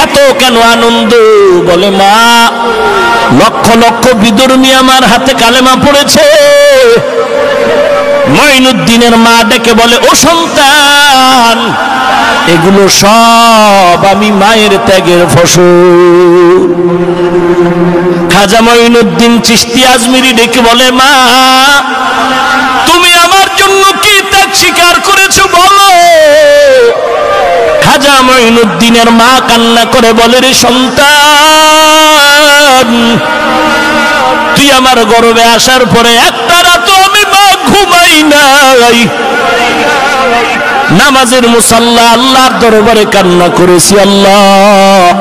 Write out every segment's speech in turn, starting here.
এত কেন আনন্দ? বলে মা, লক্ষ লক্ষ বিধর্মী আমার হাতে কালেমা পড়েছে। মঈনুদ্দিনের মা ডেকে বলে, ও সন্তান, এগুলো সব আমি মায়ের ত্যাগের ফসল। খাজা মঈনুদ্দিন চিশতি আজমিরি ডেকে বলে, মা, তুমি আমার জন্য কি ত্যাগ স্বীকার করেছো বলো। খাজা মঈনুদ্দিনের মা কান্না করে বলে, রে সন্তান, তুই আমার গর্ভে আসার পরে একটা রাত আমি মা ঘুমাই নাই। নামাজের মুসাল্লা আল্লাহর দরবারে কান্না করেছি, আল্লাহ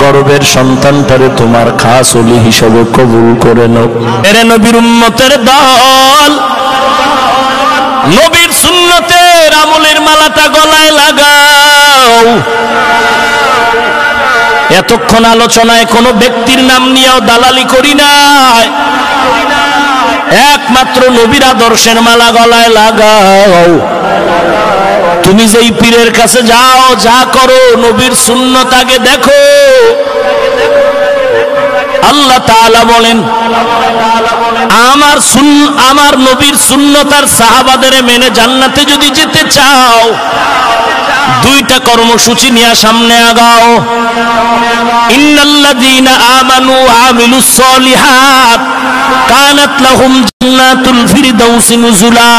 গর্বের সন্তানটারে তোমার খাস ওলি হিসেবে কবুল করে নাও। এরে নবীর উম্মতের দল, নবীর সুন্নতের আমলের মালাটা গলায় লাগাও। এতক্ষণ আলোচনায় কোনো ব্যক্তির নাম নিয়েও দালালি করি নাই, একমাত্র নবীর আদর্শের মালা গলায় লাগাও। তুমি যেই পীরের কাছে যাও, যা করো, নবীর সুন্নত আগে দেখো। আল্লাহ তাআলা বলেন, আমার নবীর সুন্নত আর সাহাবাদের মেনে জান্নাতে যদি যেতে চাও, দুইটা কর্মসূচি নিয়ে সামনে আগাও। ইন্নাল্লাযীনা আমানু ওয়া আমিলুস সলিহাত কানাত লাহুম জান্নাতুল ফিরদাউস নুজুলা।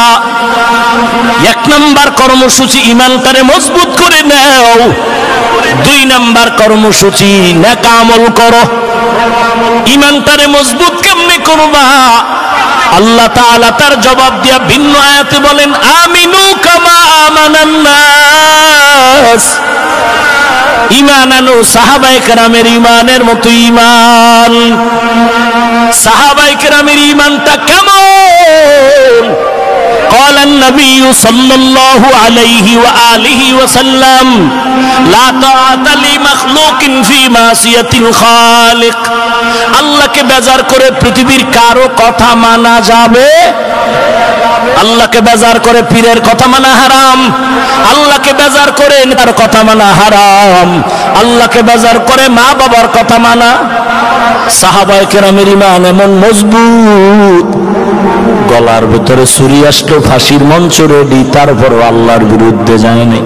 এক নাম্বার কর্মসূচি, ঈমানটারে মজবুত করে নাও। দুই নাম্বার কর্মসূচি, নেক আমল করো। ঈমানটারে মজবুত কেমনে করবা? আল্লাহ তাআলা তার জবাব দিয়া ভিন্ন আয়াতে বলেন, আমিনু কামা আমানান নাস। ঈমান আনো সাহাবায়ে কেরামের ঈমানের মতো ঈমান। সাহাবায়ে কেরামের ঈমানটা কেমন? قال النبي صلى الله عليه وآله وسلم لا طاعة لمخلوق في معصية الخالق। আল্লাহকে বেজার করে পৃথিবীর কারো কথা মানা যাবে? আল্লাহকে বেজার করে পীরের কথা মানা হারাম। আল্লাহকে বেজার করে তার কথা মানা হারাম। আল্লাহকে বেজার করে মা বাবার কথা মানা। সাহাবায়ে কেরামের ঈমান এমন মজবুত, গলার ভিতরে ছুরি আসলো, ফাঁসির মঞ্চ রেডি, তারপরও আল্লাহর বিরুদ্ধে যায়নি।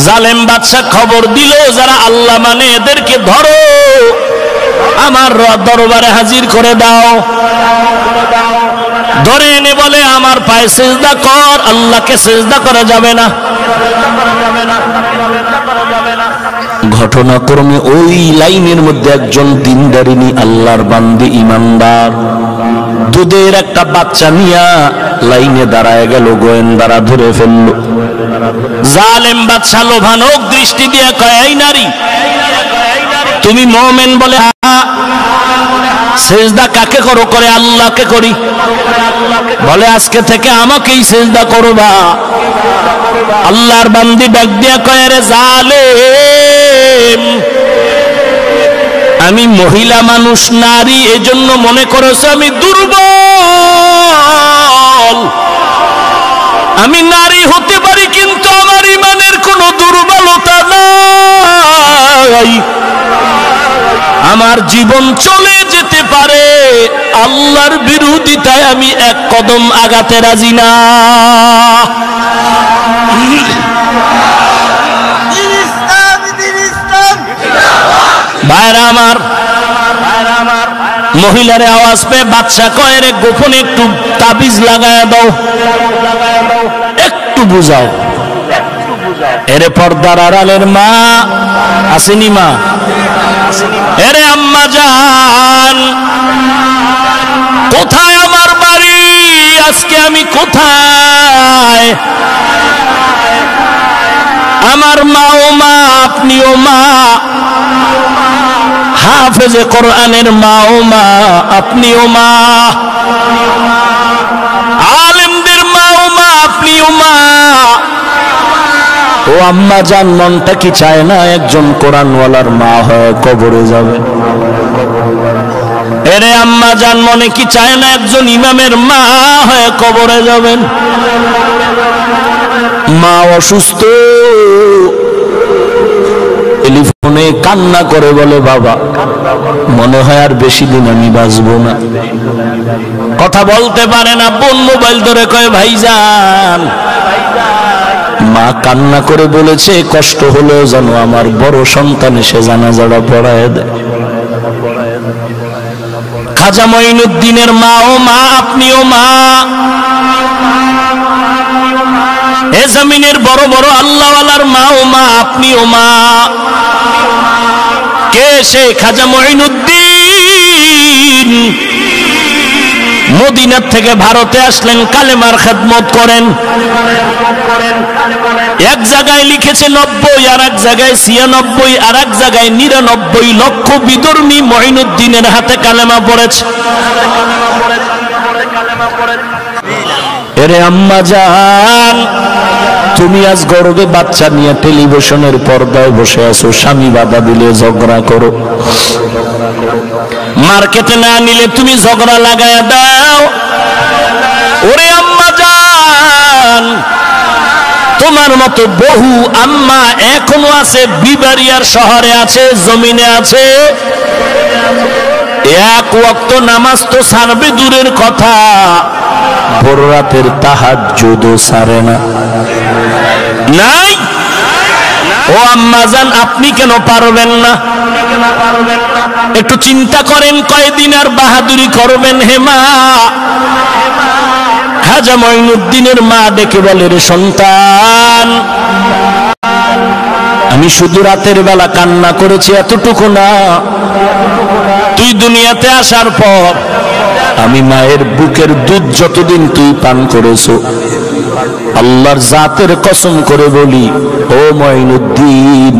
জালেম বাদশা খবর দিল, যারা আল্লাহ মানে এদেরকে ধরো, আমার দরবারে হাজির করে দাও। ধরে এনে বলে, আমার পায়ে সিজদা কর। আল্লাহকে সিজদা করা যাবে না। ঘটনাক্রমে ওই লাইনের মধ্যে একজন দিনদারিনী আল্লাহর বান্দি ইমানদার দুধের একটা বাচ্চা নিয়া লাইনে দাঁড়ায় গেল, গোয়েন্দারা ধরে ফেলল। জালেম বাদশা লোভানক দৃষ্টি দিয়ে কয়, এই নারী, তুমি মুমিন? বলে হ্যাঁ। সিজদা কাকে করো? করে আল্লাহকে করি। বলে আজকে থেকে আমাকেই সিজদা করবা। আল্লাহর বান্দি ডাক দিয়া কয়, রে জালেম, আমি মহিলা মানুষ, নারী, এজন্য মনে করেছ আমি দুর্বল। আমি নারী হতে পারি, কিন্তু আমার ঈমানের কোনো দুর্বলতা নাই। আমার জীবন চলে যেতে পারে, আল্লাহর বিরোধিতায় আমি এক কদম আগাতে রাজি না। ভাইরা আমার, মহিলারে আওয়াজ পেয়ে বাদশা কয়, রে গোপনে একটু তাবিজ লাগায় দাও, একটু বুঝাও। এরে পর্দার আড়ালের মা আসেনি? মা, এরে আম্মা জান, কোথায় আমার বাড়ি? আজকে আমি কোথায়? আমার মাও মা, আপনিও মা। হাফেজে কোরআনের মাও মা, আপনিও মা। আলেমদের মাও মা, আপনিও মা। ও আম্মা জান, মনটা কি চায় না একজন কোরআনওয়ালার মা হয়ে কবরে যাবে? এরে আম্মা জান, মনে কি চায় না একজন ইমামের মা হয়ে কবরে যাবেন? মা অসুস্থ, মেয়ে কান্না করে বলে, বাবা মনে হয় আর বেশি দিন আমি বাঁচবো না। কথা বলতে পারে না। বোন মোবাইল ধরে কয়, ভাইজান মা কান্না করে বলেছে কষ্ট হলেও যেন আমার বড় সন্তান এসে জানাজাটা পড়ায় দেয়। খাজা মঈনুদ্দিনের মা ও মা, আপনিও মা। এ জমিনের বড় বড় আল্লাহওয়ালার মা ও মা, আপনিও মা। কে সে? খাজা মঈনুদ্দিন মদিনা থেকে ভারতে আসলেন, কালেমার খেদমত করেন। এক জায়গায় লিখেছে 90, আর এক জায়গায় 96, আর এক জায়গায় 99 লক্ষ বিধর্মী মঈনুদ্দিনের হাতে কালেমা পড়েছে। এরে আম্মা জান, তুমি আজ গর্বে বাচ্চা নিয়ে টেলিভিশনের পর্দায় বসে আছো, স্বামী বাধা দিলে ঝগড়া করো, মার্কেটে না নিলে তুমি ঝগড়া লাগায় দাও। ওরে আম্মা জান, তোমার মতো বহু আম্মা এখনো আছে, বিবারিয়ার শহরে আছে, জমিনে আছে। এক ওয়াক্ত নামাজ তো ছাড়বে দূরের কথা, ভোর রাতের তাহাজ্জুদও ছাড়ে না। নাই? ও আম্মা জান, আপনি কেন পারবেন না? একটু চিন্তা করেন, কয়দিন আর বাহাদুরি করবেন? হে মা। খাজা মঈনুদ্দিনের মা ডেকে বলে, রে সন্তান, আমি শুধু রাতের বেলা কান্না করেছি এতটুকু না, তুই দুনিয়াতে আসার পর আমি মায়ের বুকের দুধ যতদিন তুই পান করেছো, আল্লাহর জাতের কসম করে বলি ও মঈনুদ্দিন,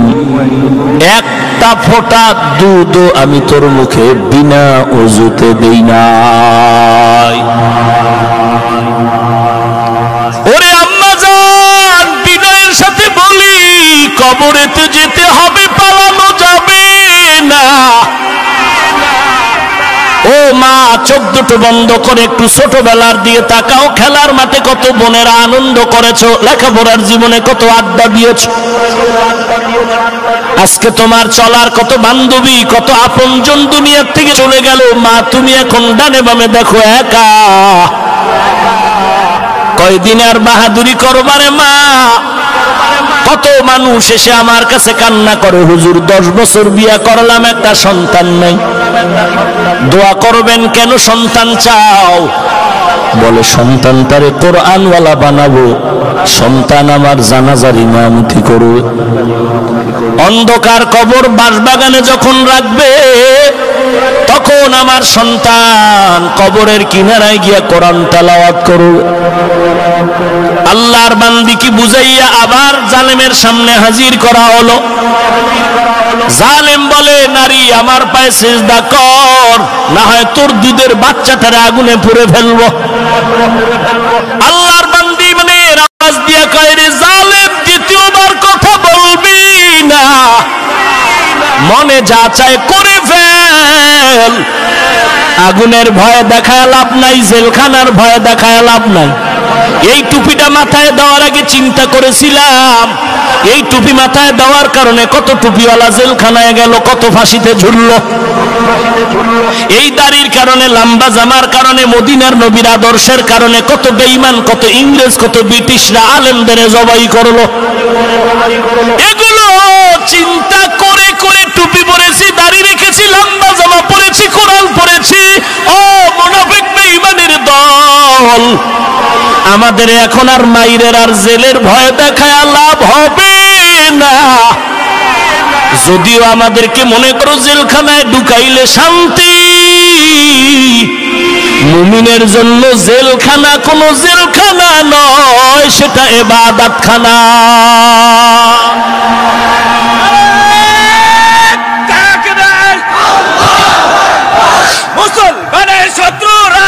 একটা ফোঁটা দুধও আমি তোর মুখে বিনা ওযুতে দেই নাই। ওরে আম্মা জান, বিনয়ের সাথে বলি, কবরেতে যেতে হবে, পালানো যাবে না। ও মা, চোখ দুটো বন্ধ করে একটু ছোটবেলার দিয়ে তাকাও। খেলার মাঠে কত বোনেরা আনন্দ করেছো, লেখাপড়ার জীবনে কত আড্ডা দিয়েছো। আজকে তোমার চলার কত বান্ধবী, কত আপনজন দুনিয়ার থেকে চলে গেল। মা, তুমি এখন ডানে বামে দেখো একা। কয়দিন আর বাহাদুরি করবারে মা? কত মানুষ এসে আমার কাছে কান্না করে, হুজুর 10 বছর বিয়া করলাম, একটা সন্তান নাই, দোয়া করবেন। কেন সন্তান চাও? বলে সন্তান তারে কোরআনওয়ালা বানাবো, সন্তান আমার জানাজার ইমামতি করবে। অন্ধকার কবর বাঁশবাগানে যখন রাখবে, তখন আমার সন্তান কবরের কিনারায় গিয়া কোরআন তেলাওয়াত করবে। আল্লাহর বান্দি কি বুঝাইয়া আবার জালেমের সামনে হাজির করা হলো। জালেম বলে, নারী আমার পায়ে সিজদা কর, না হয় তোর দুধের বাচ্চাটারে আগুনে পুড়ে ফেলবো। আল্লাহর বান্দি মানে আওয়াজ দিয়া কয়, রে জালেম, দ্বিতীয়বার কথা বলবি না, মনে যা চায় করে ফেল। আগুনের ভয় দেখায় লাভ নাই, জেলখানার ভয় দেখায় লাভ নাই। এই টুপিটা মাথায় দেওয়ার আগে চিন্তা করেছিলাম, এই টুপি মাথায় দেওয়ার কারণে কত টুপিওয়ালা জেলখানায় গেল, কত ফাঁসিতে ঝুলল। এই দাড়ির কারণে, লম্বা জামার কারণে, মদিনার নবীর আদর্শের কারণে কত বেঈমান, কত ইংরেজ, কত ব্রিটিশরা আলেমদের জবাই করলো। এগুলো চিন্তা করে করে টুপি পরেছি, দাড়ি রেখেছি, লম্বা জামা পরেছি, কোরআন পড়েছি। ও মুনাফিক বেঈমানের দল, আমাদের এখন আর মাইরের আর জেলের ভয় দেখায় লাভ হবে না। যদিও আমাদেরকে মনে করো জেলখানায় ঢুকাইলে শান্তি, মুমিনের জন্য জেলখানা কোনো জেলখানা নয়, সেটা ইবাদতখানা। মুসলমানের শত্রুরা,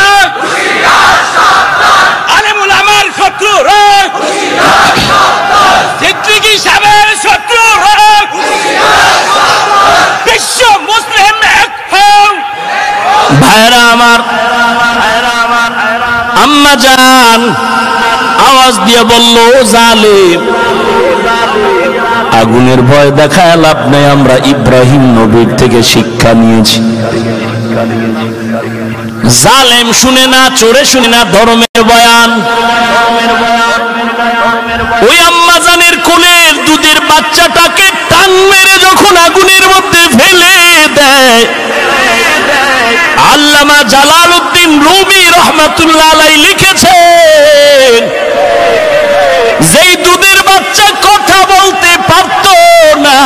আলেমুল আমার শত্রুরা, সিদ্দিকী সাহেবের শত্রুরা, বিশ্ব মুসলিম এক হও। ভাইরা আমার, আম্মা জান আওয়াজ দিয়ে বলল, জালেম আগুনের ভয় দেখায় লাভ নেই, আমরা ইব্রাহিম নবীর থেকে শিক্ষা নিয়েছি। জালেম শুনে না, চোরে শুনে না ধর্মের বয়ান। ওই আম্মাজানের কোলের দুধের বাচ্চাটাকে টান মেরে যখন আগুনের মধ্যে ফেলে দেয়, আল্লামা জালালউদ্দিন রুমি রহমাতুল্লাহ আলাইহি লিখেছেন, যেই দুধের বাচ্চা কথা বলতে পারত না,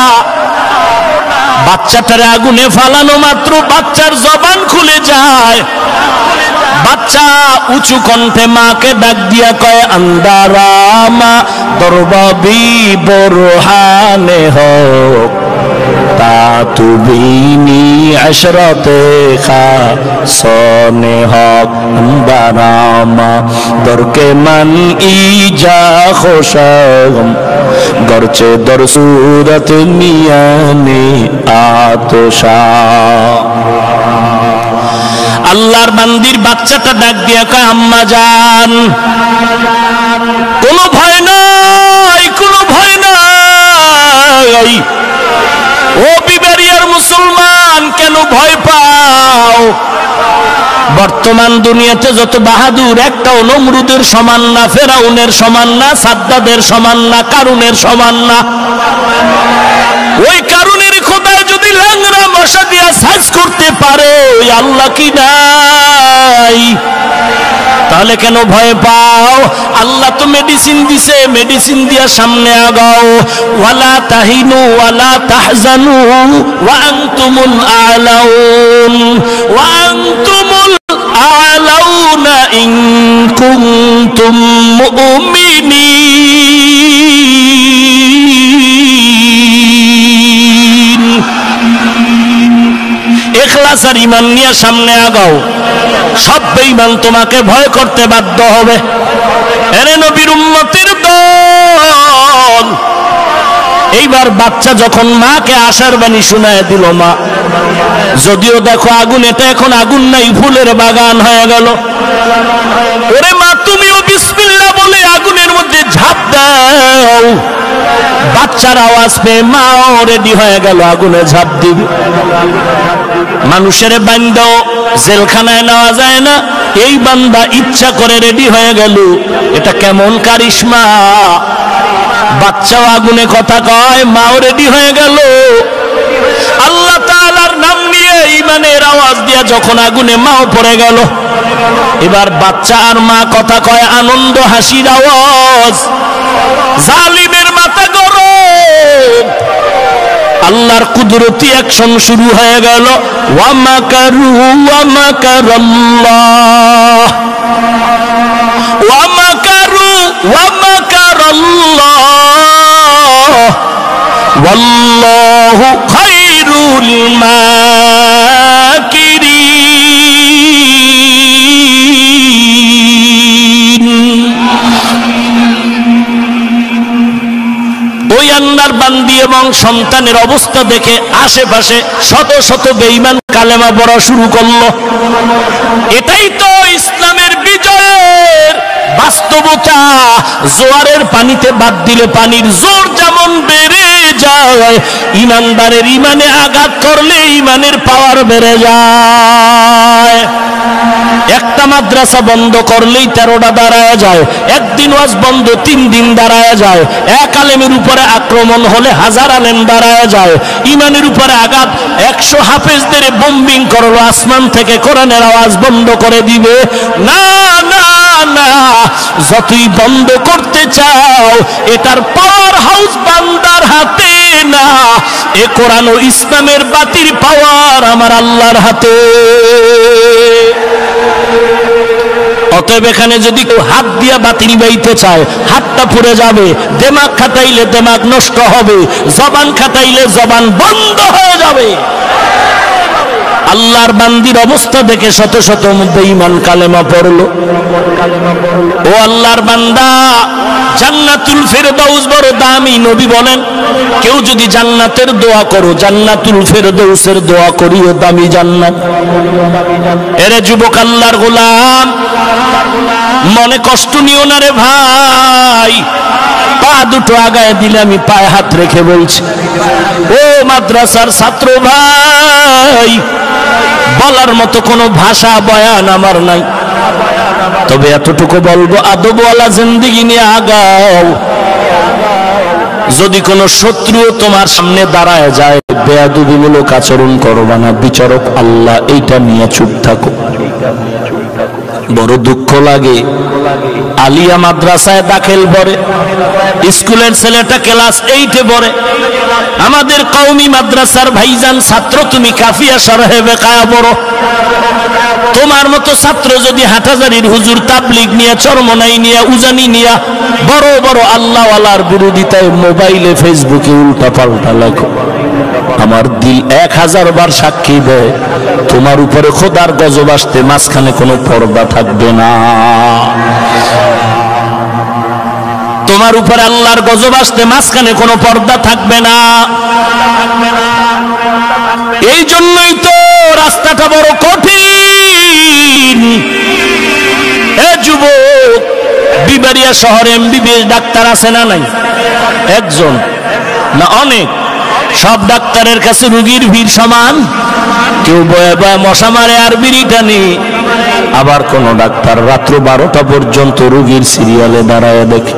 বাচ্চাটারে আগুনে ফালানো মাত্র বাচ্চার জবান খুলে যায়। বাচ্চা উঁচু কণ্ঠে মাকে ডাক দিয়া কয়, আন্দারামা দরবাবি বরহানে হোক তা তুবিনি আশরাতে খাসনে হক, আন্দারামা দরকে মান ইজা খোশম গরচে দর সুরত মিয়ানে আতশা। আল্লাহর বান্দির বাচ্চাটা ডাক দিয়া কয়, আম্মা জান কোনো ভয় নাই, কোনো ভয় নাই। ও বিবারিয়ার মুসলমান, কেন ভয় পাও? বর্তমান দুনিয়াতে যত বাহাদুর একটাও নমরুদের সমান না, ফেরাউনের সমান না, সাদ্দাদের সমান না, কারুনের সমান না। ওই কারুনের খোদায় যদি ল্যাংড়া মশা দিয়া সাইজ করতে পারে, ওই আল্লাহ কি নাই? তাহলে কেন ভয় পাও? আল্লাহ তো মেডিসিন দিছে, মেডিসিন দিয়া সামনে আগাও। ওয়ালা তাহিনু ওয়ালা তাহজানু ওয়া আনতুমুল আলাউন ওয়া আনতুমুল আলাউনা ইন কুনতুম মুমিনিন। ইখলাস আর ঈমান নিয়ে সামনে আগাও, সব বেঈমান তোমাকে ভয় করতে বাধ্য হবে। এরে নবীর উম্মতের দল, এইবার বাচ্চা যখন মাকে আশার বাণী শোনায় দিল, মা যদিও দেখো আগুন, এটা এখন আগুন নাই, ফুলের বাগান হয়ে গেল। ওরে মা, তুমিও বিসমিল্লাহ বলে আগুনের মধ্যে ঝাঁপ দাও। বাচ্চার আওয়াজ পেয়ে মাও রেডি হয়ে গেল, আগুনে ঝাঁপ দিবে। মানুষের বান্দাও জেলখানায় নেওয়া যায় না, এই বান্দা ইচ্ছা করে রেডি হয়ে গেল। এটা কেমন কারিশমা! বাচ্চাও আগুনে কথা কয়, মাও রেডি হয়ে গেল। আল্লাহ তাআলার নাম নিয়ে ঈমানের আওয়াজ দিয়া যখন আগুনে মাও পড়ে গেল, এবার বাচ্চা আর মা কথা কয়, আনন্দ হাসির আওয়াজ। জালিমের মাথা গরম, আল্লাহর কুদরতি অ্যাকশন শুরু হয়ে গেল। ওয়া মাকারু ওয়া মাকারাল্লাহ ওয়া মাকারু ওয়া মাকারাল্লাহ ওয়াল্লাহু খায়রুল মাকিরিন। ওই আল্লাহর বান্দি এবং সন্তানের অবস্থা দেখে আশেপাশে শত শত বেঈমান কালেমা পড়া শুরু করলো। এটাই তো ইসলামের বিজয়ের বাস্তবতা। জোয়ারের পানিতে বাদ দিলে পানির জোর যেমন বেড়ে যায়, ইমানদারের ইমানে আঘাত করলে ইমানের পাওয়ার বেড়ে যায়। একটা মাদ্রাসা বন্ধ করলেই 13টা দাঁড়ায় যায়, একদিন ওয়াজ বন্ধ 3 দিন দাঁড়ায় যায়। এক আলেমের উপরে আক্রমণ হলে 1000 আলেম দাঁড়ায় যায়। ইমানের উপরে আঘাত, 100 হাফেজদের বোম্বিং করলো, আসমান থেকে কোরআনের আওয়াজ বন্ধ করে দিবে না। না না, যতই বন্ধ করতে চাও, এটার পাওয়ার হাউস বান্দার হাতে না, এ কোরআন ও ইসলামের বাতির পাওয়ার আমার আল্লাহর হাতে। অতএব এখানে যদি কেউ হাত দিয়া বাতিল বাইতে চায়, হাতটা পুড়ে যাবে। দিমাগ খাটাইলে দিমাগ নষ্ট হবে, জবান খাটাইলে জবান বন্ধ হয়ে যাবে। আল্লাহর বান্দির অবস্থা দেখে শত শত বেঈমান কালেমা পড়লো। ও আল্লাহর বান্দা, জান্নাতুল ফেরদাউস বড় দামি। নবী বলেন কেউ যদি জান্নাতের দোয়া করো, জান্নাতুল ফেরদাউসের দোয়া করিও দামি জান্নাত। এরে যুবক আল্লাহর গোলাম, মনে কষ্ট নিও না রে ভাই। পা দুটো আগায় দিলে আমি পায়ে হাত রেখে বলছি, ও মাদ্রাসার ছাত্র ভাই, বলার মতো কোনো ভাষা বয়ান আমার নাই, তবে এতটুকু বলবো, আদবওয়ালা জিন্দেগি নিয়ে আগাও। যদি কোনো শত্রু তোমার সামনে দাঁড়ায় যায়, বেয়াদবিমূলক আচরণ করবা না, বিচারক আল্লাহ, এইটা নিয়ে চুপ থাকো। বড় দুঃখ লাগে, আলিয়া মাদ্রাসায় দাখিল পড়ে, স্কুলের ছেলেটা ক্লাস 8-এ পড়ে, আমাদের কওমি মাদ্রাসার ভাইজান ছাত্র, তুমি কাফিয়া শরহে বেকায়া পড়ো। তোমার মতো ছাত্র যদি হাটহাজারীর হুজুর তাবলীগ নিয়ে, চরমনাই নিয়ে, উজানি নিয়ে বড় বড় আল্লাহওয়ালার বিরোধিতায় মোবাইলে ফেসবুকে উল্টা পাল্টা লেখো, আমার দিল 1000 বার সাক্ষী দেয়, তোমার উপরে খোদার গজব আসতে মাঝখানে কোনো পর্দা থাকবে না। তোমার উপরে আল্লাহর গজব আসতে মাঝখানে কোনো পর্দা থাকবে না। এই জন্যই তো রাস্তাটা বড় কঠিন। এ যুবক, বিবাড়িয়া শহরে এমবিবিএস ডাক্তার আছে না নাই? একজন না অনেক? সব ডাক্তারের কাছে রোগীর ভিড় সমান? কেউ বয়ে বয়ে মশা মারে আর বিড়ি টানে, আবার কোন ডাক্তার রাত্র 12টা পর্যন্ত রোগীর সিরিয়ালে দাঁড়ায় দেখে।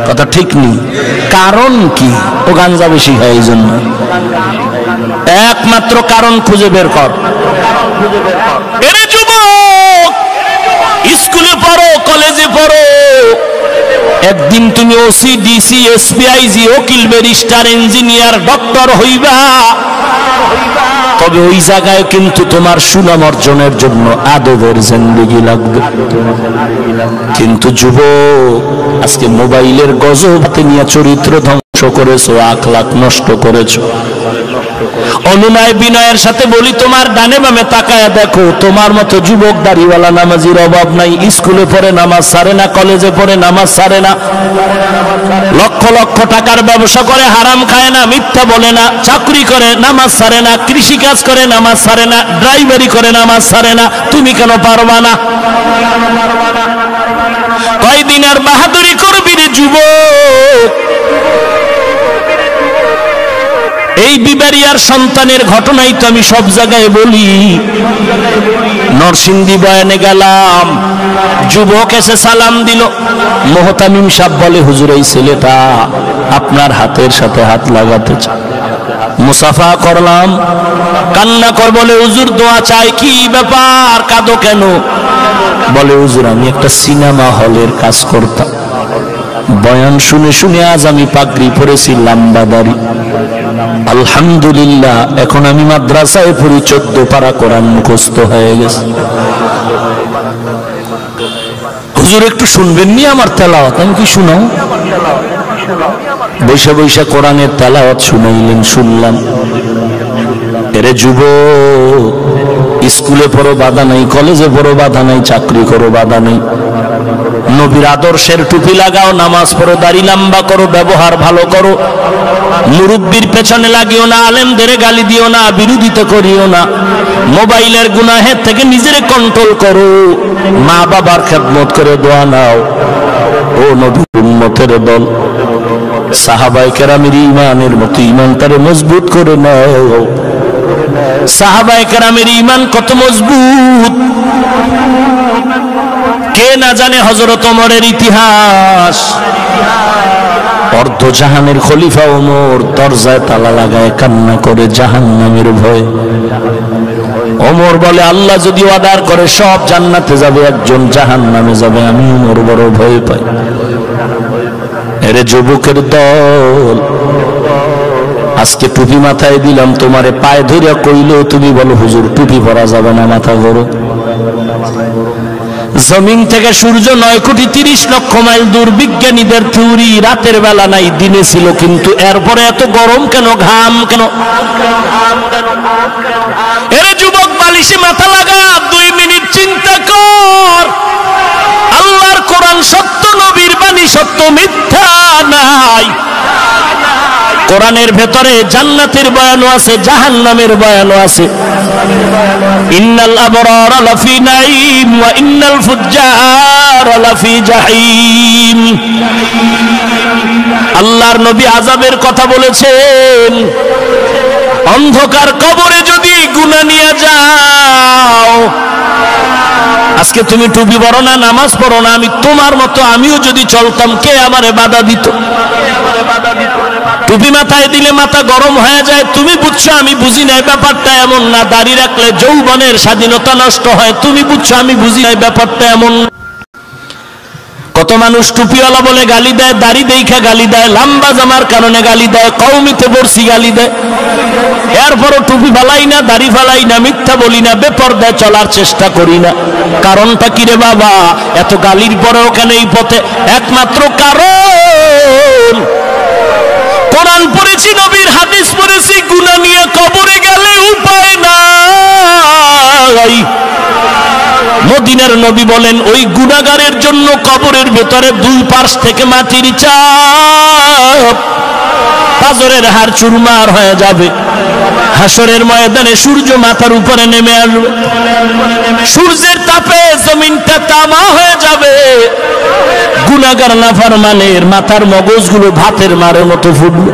কথা ঠিক নেই? কারণ কি? ও গাঞ্জা বেশি খায়, এই জন্য। একমাত্র কারণ খুঁজে বের কর। এরে যুবক, স্কুলে পড়ো, কলেজে পড়ো, একদিন তুমি ওসি, ডিসি, এসপি, আইজি, উকিল, ব্যারিস্টার, ইঞ্জিনিয়ার, ডক্টর হইবা, তবে ওই জায়গায় কিন্তু তোমার সুনাম অর্জনের জন্য আদবের জিন্দেগি লাগবে। কিন্তু যুবক, আজকে মোবাইলের গজব হাতে নিয়ে চরিত্র ধ্বংস করেছো, আখলাক নষ্ট করেছো। অনুনয় বিনয়ের সাথে বলি, তোমার ডানে বামে তাকায়া দেখো, তোমার মতো যুবক দাড়িওয়ালা নামাজির অভাব নাই। স্কুলে পড়ে নামাজ ছাড়ে না, কলেজে পড়ে নামাজ ছাড়ে না, লক্ষ লক্ষ টাকার ব্যবসা করে হারাম খায় না, মিথ্যা বলে না, চাকরি করে নামাজ ছাড়ে না, কৃষি কাজ করে নামাজ ছাড়ে না, ড্রাইভারি করে নামাজ ছাড়ে না। তুমি কেন পারবা না? কয়দিন আর বাহাদুরি করবি রে যুবক? এই বিবারিয়ার সন্তানের ঘটনাই তো আমি সব জায়গায় বলি। নরসিংদী বয়ানে গেলাম, যুবক এসে সালাম দিল। মোহতামিম সাহেব বলে, হুজুর এই ছেলেটা আপনার হাতের সাথে হাত লাগাতে চায়। মুসাফা করলাম, কান্না কর, বলে হুজুর দোয়া চাই। কি ব্যাপার, কাঁদো কেন? বলে হুজুর আমি একটা সিনেমা হলের কাজ করতাম, বয়ান শুনে শুনে আজ আমি পাগড়ি পরেছি, লম্বা দাড়ি। আলহামদুলিল্লাহ, এখন আমি মাদ্রাসায় পড়ি, 14 পারা কোরআন মুখস্থ হয়ে গেছে। হুজুর একটু শুনবেন নি আমার তেলাওয়াত? আমি কি শোনাও? বৈশা বৈশা কোরআনের তেলাওয়াত শুনাইলেন, শুনলাম। এরে যুবক, স্কুলে পড়ো বাধা নাই, কলেজে পড়ো বাধা নাই, চাকরি করো বাধা নাই, নবীর আদর্শের টুপি লাগাও, নামাজ পড়ো, দাড়ি লম্বা করো, ব্যবহার ভালো করো, মুরব্বির পেছনে লাগিও না, আলেমদের গালি দিও না, বিরোধিতা করিও না, মোবাইলের গুনাহের থেকে নিজের কন্ট্রোল করো, মা বাবার খেদমত করে দোয়া নাও। ও নবীর উম্মতের দল, সাহাবায়ে কেরামের ঈমানের মতো ঈমানটারে মজবুত করে নাও। সাহাবায়ে কেরামের ঈমান কত মজবুত, কে না জানে হযরত ওমরের ইতিহাস। অর্ধ জাহানের খলিফা ওমর দরজায় তালা লাগায় কান্না করে জাহান্নামের ভয়। ওমর বলে, আল্লাহ যদি অর্ডার করে সব জান্নাতে যাবে, একজন জাহান্নামে যাবে, আমি ওমর বড় ভয় পাই। এরে যুবকের দল, আজকে টুপি মাথায় দিলাম, তোমারে পায়ে ধরে কইলেও তুমি বলো হুজুর টুপি পরা যাবে না, মাথা গরো। জমিন থেকে সূর্য 9,30,00,000 মাইল দূর। বিজ্ঞানীদের থিওরি, রাতের বেলা নাই, দিনে ছিল, কিন্তু এরপরে এত গরম কেন, ঘাম কেন? এরে যুবক, বালিশে মাথা লাগা 2 মিনিট চিন্তা কর। আল্লাহর কোরআন সত্য, নবীর বাণী সত্য, কোরআনের ভেতরে জান্নাতের বয়ানও আছে, জাহান্নামের বয়ানও আছে। ইন্নাল আবরারা লাফি নাঈম ওয়া ইন্নাল ফুজ্জারা লাফি জাহিম। আল্লাহর নবী আযাবের কথা বলেছেন, অন্ধকার কবরে যদি গুনাহ নিয়ে যাও, আজকে তুমি টুপি পরো না, নামাজ পড়ো না, আমি তোমার মতো আমিও যদি চলতাম, কে আমারে বাধা দিত? টুপি মাথায় দিলে মাথা গরম হয়ে যায়, তুমি বুঝছো আমি বুঝি নাই, ব্যাপারটা এমন না। দাড়ি রাখলে যৌবনের স্বাধীনতা নষ্ট হয়, তুমি বুঝছো আমি বুঝি নাই, ব্যাপারটা এমন। কত মানুষ টুপিওয়ালা বলে গালি দেয়, দাড়ি দেখা গালি দেয়, লম্বা জামার কারণে গালি দেয়, কওমিতে পড়ছি গালি দেয়। এরপরও টুপি ফালাই না, দাড়ি ফালাই না, মিথ্যা বলি না, বেপরদায় চলার চেষ্টা করি না। কারণটা কি রে বাবা? এত গালির পরেও কেন এই পথে? একমাত্র কারণ কোরআন পড়েছি, নবীর হাদিস পড়েছি, গুনাহ নিয়ে কবরে গেলে উপায় নাই। মদিনার নবী বলেন, ওই গুনাহগারের জন্য কবরের ভেতরে দুই পাশ থেকে মাটির চাপ, পাজরের হাড় চুরমার হয়ে যাবে। হাসরের ময়দানে সূর্য মাথার উপরে নেমে আসবে, সূর্যের তাপে জমিনটা তামা হয়ে যাবে। গুনাহগার নাফরমানের মাথার মগজগুলো ভাতের মারের মতো ফুটবে।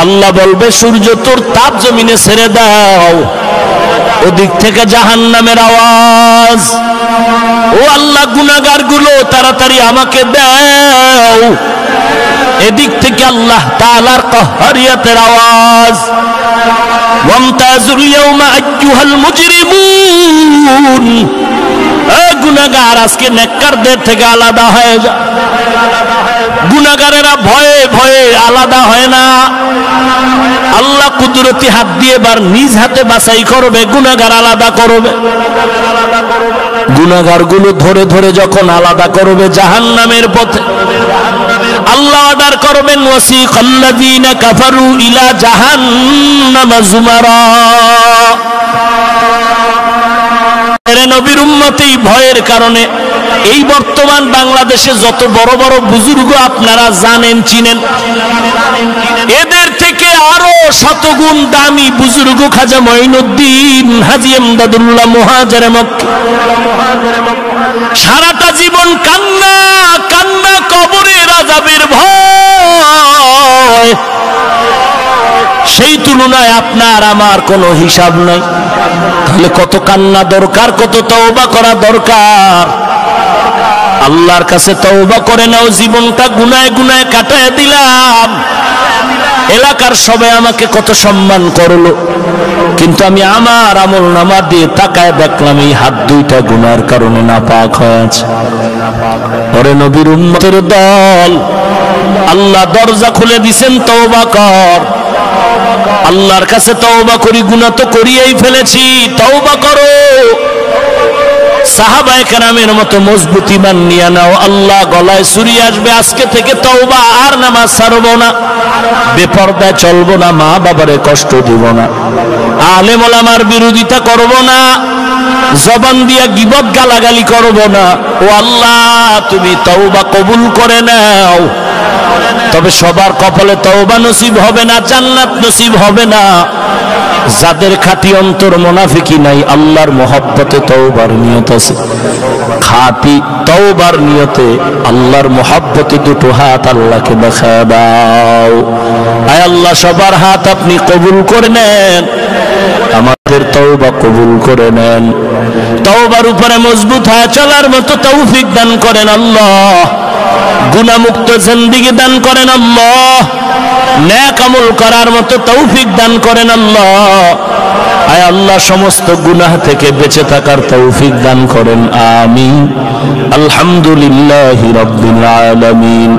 আল্লাহ বলবে, সূর্য তোর তাপ জমিনে ছেড়ে দাও। ওদিক থেকে জাহান্নামের আওয়াজ, ও আল্লাহ গুনাহগার গুলো তাড়াতাড়ি আমাকে দাও। এদিক থেকে আল্লাহ তাআলার কাহরিয়াতের আওয়াজ, ওয়ামতাজুল ইয়াওমা আইয়ুহাল মুজরিমুন। গুনাহগার আজকে নেককারদের থেকে আলাদা হয়ে যা। গুনাহগারেরা ভয়ে ভয়ে আলাদা হয় না, আল্লাহ কুদরতি হাত দিয়ে এবার নিজ হাতে বাছাই করবে, গুনাহগার আলাদা করবে। গুনাহগার গুলো ধরে ধরে যখন আলাদা করবে জাহান্নামের পথে, আল্লাহ অর্ডার করবেন, ওয়াসিকাল্লাযীনা কাফারু ইলা জাহান্নামা যুমারা। নবীর উম্মত এই ভয়ের কারণে এই বর্তমান বাংলাদেশে যত বড় বড় বুজুর্গ আপনারা জানেন চিনেন, এদের থেকে আরো শতগুণ দামি বুজুর্গ খাজা মঈনুদ্দিন হাজী এমদাদুল্লাহ মুহাজিরে মক্কা। সারাটা জীবন কান্না কান্না, কবরের আযাবের ভয়। সেই তুলনায় আপনার আমার কোনো হিসাব নাই। তাহলে কত কান্না দরকার, কত তওবা করা দরকার। আল্লাহর কাছে তওবা করে নাও, জীবনটা গুনায় গুনায় কাটায় দিলাম, এলাকার সবাই আমাকে কত সম্মান করলো, কিন্তু আমি আমার আমল নামা দিয়ে তাকায় দেখলাম এই হাত দুইটা গুনার কারণে নাপাক হয়ে আছে। ওরে নবীর উম্মতের দল, আল্লাহ দরজা খুলে দিছেন, তওবা কর। আল্লাহর কাছে তওবা করি, গুনাহ তো করিয়েই ফেলেছি, তওবা করো। সাহাবায়ে কেরামের মতো মজবুত ঈমান নিয়ে নাও। আল্লাহ গলায় ছুরি আসবে, আজকে থেকে তওবা, আর নামাজ ছাড়বো না, বেপরদায় চলবো না, মা বাবারে কষ্ট দিব না, আলেম ওলামার বিরোধিতা করব না, জবান দিয়া গীবত গালাগালি করব না। ও আল্লাহ, তুমি তওবা কবুল করে নাও। তবে সবার কপালে তওবা নসিব হবে না, জান্নাত নসিব হবে না। যাদের খাঁটি অন্তর মুনাফিকি নাই, আল্লাহর মহব্বতে তওবার নিয়ত আছে, খাঁটি তওবার নিয়তে আল্লাহর মহব্বতে দুটো হাত আল্লাহকে দেখা দাও। আয় আল্লাহ, সবার হাত আপনি কবুল করে নেন, আমাদের তওবা কবুল করে নেন। তওবার উপরে মজবুত হয়ে চলার মতো তৌফিক দান করেন আল্লাহ। গুনাহমুক্ত জিন্দেগি দান করেন আল্লাহ। নেক আমল করার মতো তৌফিক দান করেন আল্লাহ। আয় আল্লাহ, সমস্ত গুনাহ থেকে বেঁচে থাকার তৌফিক দান করেন, আমিন। আলহামদুলিল্লাহি রাব্বিল আলামিন।